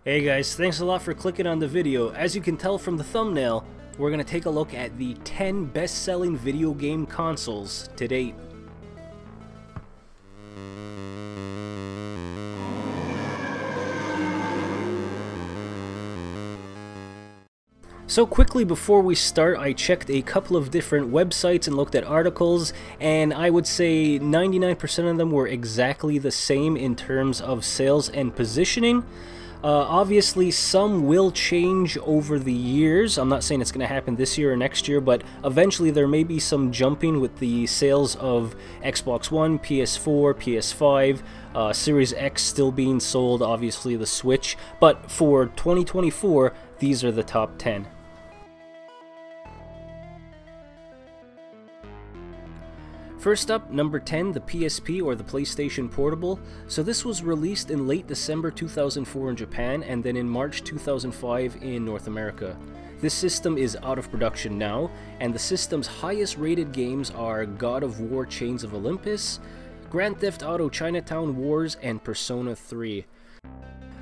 Hey guys, thanks a lot for clicking on the video. As you can tell from the thumbnail, we're going to take a look at the 10 best-selling video game consoles to date. So quickly before we start, I checked a couple of different websites and looked at articles, and I would say 99% of them were exactly the same in terms of sales and positioning. Obviously, some will change over the years. I'm not saying it's going to happen this year or next year, but eventually there may be some jumping with the sales of Xbox One, PS4, PS5, Series X still being sold, obviously the Switch. But for 2024, these are the top 10. First up, number 10, the PSP or the PlayStation Portable. So this was released in late December 2004 in Japan and then in March 2005 in North America. This system is out of production now, and the system's highest rated games are God of War Chains of Olympus, Grand Theft Auto Chinatown Wars, and Persona 3.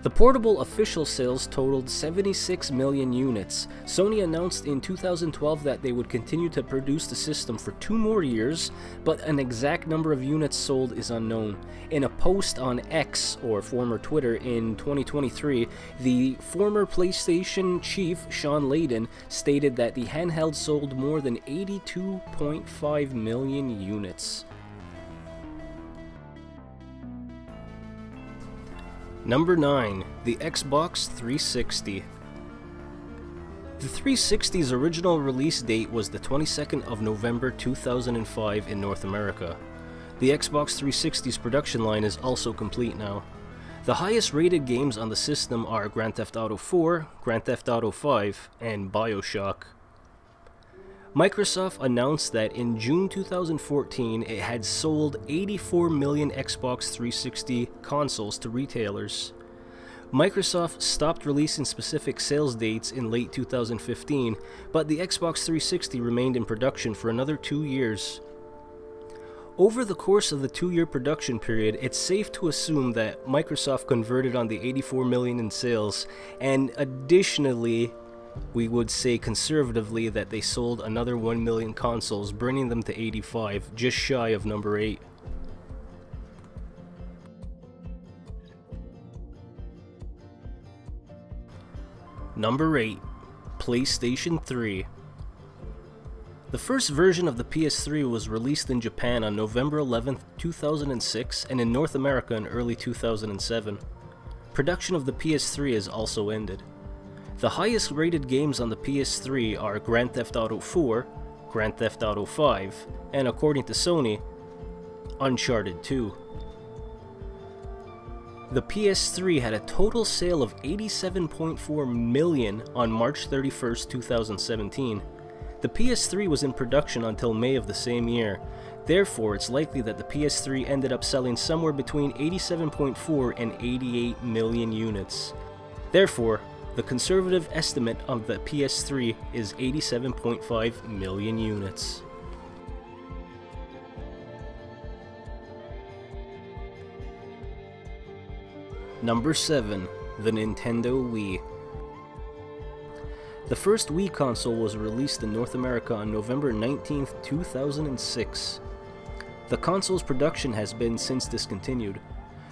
The portable official sales totaled 76 million units. Sony announced in 2012 that they would continue to produce the system for 2 more years, but an exact number of units sold is unknown. In a post on X, or former Twitter, in 2023, the former PlayStation chief, Shawn Layden, stated that the handheld sold more than 82.5 million units. Number 9, the Xbox 360. The 360's original release date was the 22nd of November 2005 in North America. The Xbox 360's production line is also complete now. The highest rated games on the system are Grand Theft Auto 4, Grand Theft Auto 5, and BioShock. Microsoft announced that in June 2014 it had sold 84 million Xbox 360 consoles to retailers. Microsoft stopped releasing specific sales dates in late 2015, but the Xbox 360 remained in production for another 2 years. Over the course of the 2-year production period, it's safe to assume that Microsoft converted on the 84 million in sales, and additionally, we would say conservatively that they sold another 1 million consoles, bringing them to 85, just shy of number 8. Number 8, PlayStation 3. The first version of the PS3 was released in Japan on November 11, 2006, and in North America in early 2007. Production of the PS3 has also ended. The highest rated games on the PS3 are Grand Theft Auto 4, Grand Theft Auto 5, and according to Sony, Uncharted 2. The PS3 had a total sale of 87.4 million on March 31, 2017. The PS3 was in production until May of the same year. Therefore, it's likely that the PS3 ended up selling somewhere between 87.4 and 88 million units. Therefore, the conservative estimate of the PS3 is 87.5 million units. Number 7, the Nintendo Wii. The first Wii console was released in North America on November 19, 2006. The console's production has been since discontinued.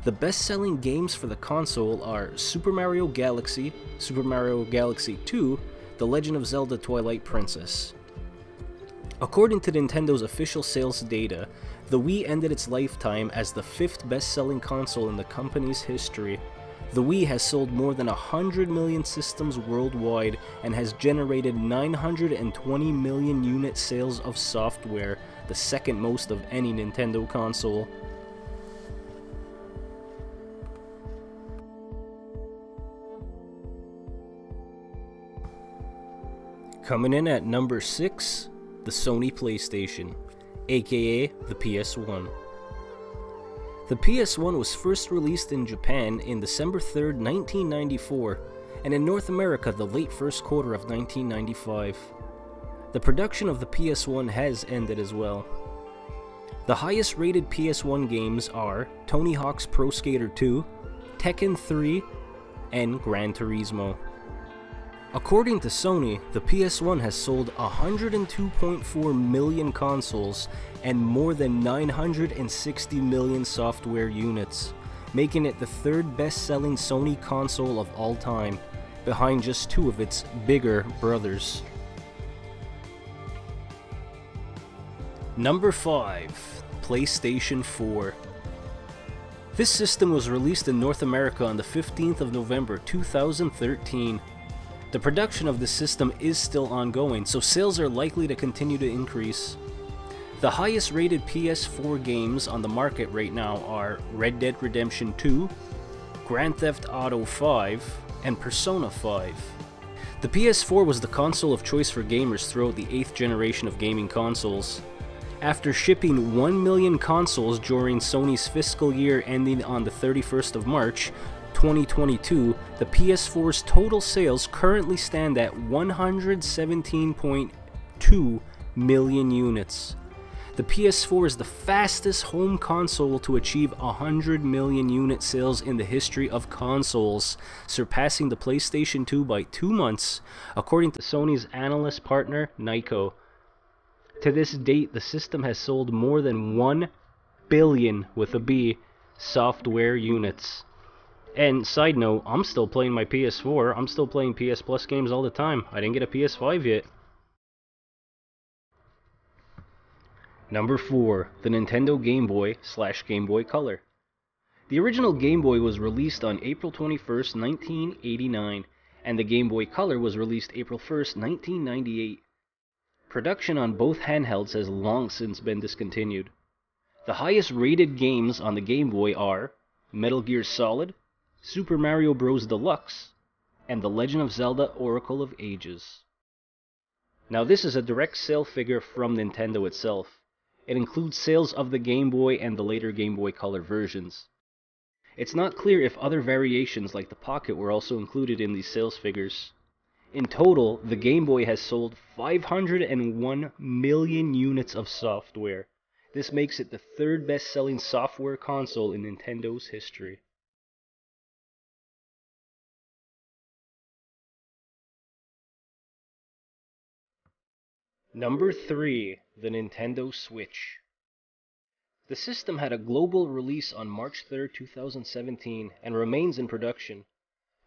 The best-selling games for the console are Super Mario Galaxy, Super Mario Galaxy 2, The Legend of Zelda Twilight Princess. According to Nintendo's official sales data, the Wii ended its lifetime as the 5th best-selling console in the company's history. The Wii has sold more than 100 million systems worldwide and has generated 920 million unit sales of software, the second most of any Nintendo console. Coming in at number 6, the Sony PlayStation, aka the PS1. The PS1 was first released in Japan in December 3, 1994, and in North America the late first quarter of 1995. The production of the PS1 has ended as well. The highest rated PS1 games are Tony Hawk's Pro Skater 2, Tekken 3, and Gran Turismo. According to Sony, the PS1 has sold 102.4 million consoles and more than 960 million software units, making it the third best-selling Sony console of all time, behind just two of its bigger brothers. Number 5. PlayStation 4. This system was released in North America on the 15th of November 2013. The production of this system is still ongoing, so sales are likely to continue to increase. The highest rated PS4 games on the market right now are Red Dead Redemption 2, Grand Theft Auto 5, and Persona 5. The PS4 was the console of choice for gamers throughout the 8th generation of gaming consoles. After shipping 1 million consoles during Sony's fiscal year ending on the 31st of March, 2022, the PS4's total sales currently stand at 117.2 million units. The PS4 is the fastest home console to achieve 100 million unit sales in the history of consoles, surpassing the PlayStation 2 by 2 months, according to Sony's analyst partner, Nyko. To this date, the system has sold more than 1 billion, with a B, software units. And side note, I'm still playing my PS4. I'm still playing PS Plus games all the time. I didn't get a PS5 yet. Number 4. The Nintendo Game Boy / Game Boy Color. The original Game Boy was released on April 21st, 1989, and the Game Boy Color was released April 1st, 1998. Production on both handhelds has long since been discontinued. The highest rated games on the Game Boy are Metal Gear Solid, Super Mario Bros. Deluxe, and The Legend of Zelda: Oracle of Ages. Now this is a direct sale figure from Nintendo itself. It includes sales of the Game Boy and the later Game Boy Color versions. It's not clear if other variations like the Pocket were also included in these sales figures. In total, the Game Boy has sold 501 million units of software. This makes it the third best-selling software console in Nintendo's history. Number 3. The Nintendo Switch. The system had a global release on March 3, 2017, and remains in production.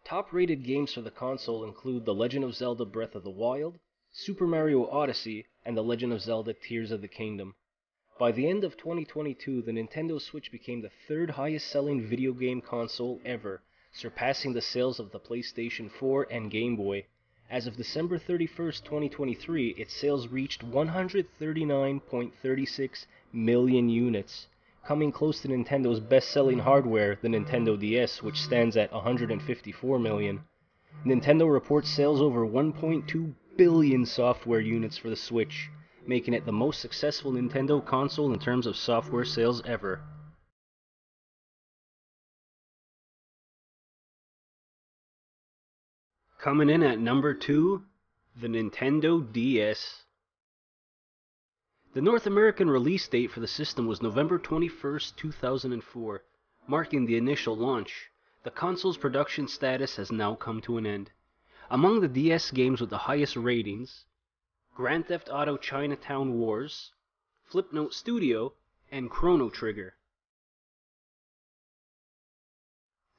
Top-rated games for the console include The Legend of Zelda: Breath of the Wild, Super Mario Odyssey, and The Legend of Zelda: Tears of the Kingdom. By the end of 2022, the Nintendo Switch became the third highest-selling video game console ever, surpassing the sales of the PlayStation 4 and Game Boy. As of December 31st, 2023, its sales reached 139.36 million units, coming close to Nintendo's best-selling hardware, the Nintendo DS, which stands at 154 million. Nintendo reports sales over 1.2 billion software units for the Switch, making it the most successful Nintendo console in terms of software sales ever. Coming in at number 2, the Nintendo DS. The North American release date for the system was November 21st, 2004, marking the initial launch. The console's production status has now come to an end. Among the DS games with the highest ratings, Grand Theft Auto Chinatown Wars, Flipnote Studio, and Chrono Trigger.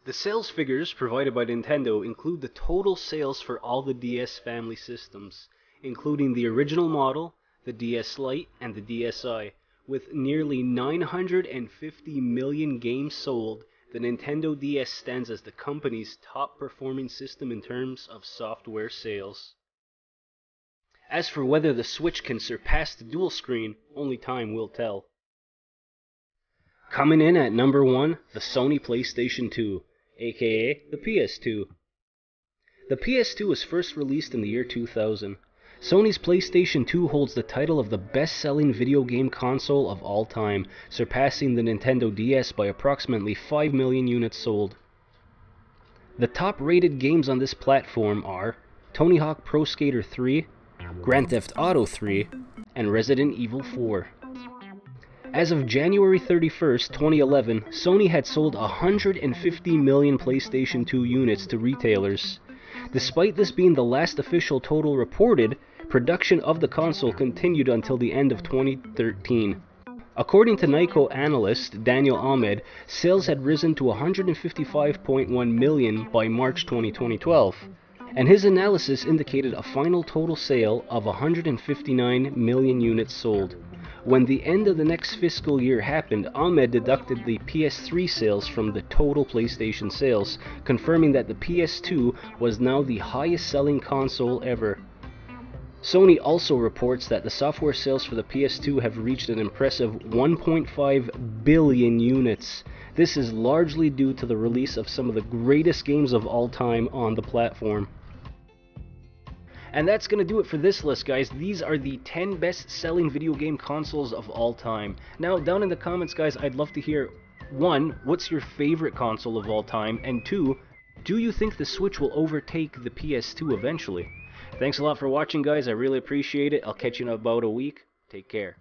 The sales figures provided by Nintendo include the total sales for all the DS family systems, including the original model, the DS Lite, and the DSi. With nearly 950 million games sold, the Nintendo DS stands as the company's top-performing system in terms of software sales. As for whether the Switch can surpass the dual screen, only time will tell. Coming in at number 1, the Sony PlayStation 2, aka the PS2. The PS2 was first released in the year 2000. Sony's PlayStation 2 holds the title of the best-selling video game console of all time, surpassing the Nintendo DS by approximately 5 million units sold. The top-rated games on this platform are Tony Hawk Pro Skater 3, Grand Theft Auto 3, and Resident Evil 4. As of January 31st, 2011, Sony had sold 150 million PlayStation 2 units to retailers. Despite this being the last official total reported, production of the console continued until the end of 2013. According to Nyko analyst Daniel Ahmed, sales had risen to 155.1 million by March 2012, and his analysis indicated a final total sale of 159 million units sold. When the end of the next fiscal year happened, Ahmed deducted the PS3 sales from the total PlayStation sales, confirming that the PS2 was now the highest selling console ever. Sony also reports that the software sales for the PS2 have reached an impressive 1.5 billion units. This is largely due to the release of some of the greatest games of all time on the platform. And that's going to do it for this list, guys. These are the 10 best-selling video game consoles of all time. Now, down in the comments, guys, I'd love to hear, 1, what's your favorite console of all time? And 2, do you think the Switch will overtake the PS2 eventually? Thanks a lot for watching, guys. I really appreciate it. I'll catch you in about a week. Take care.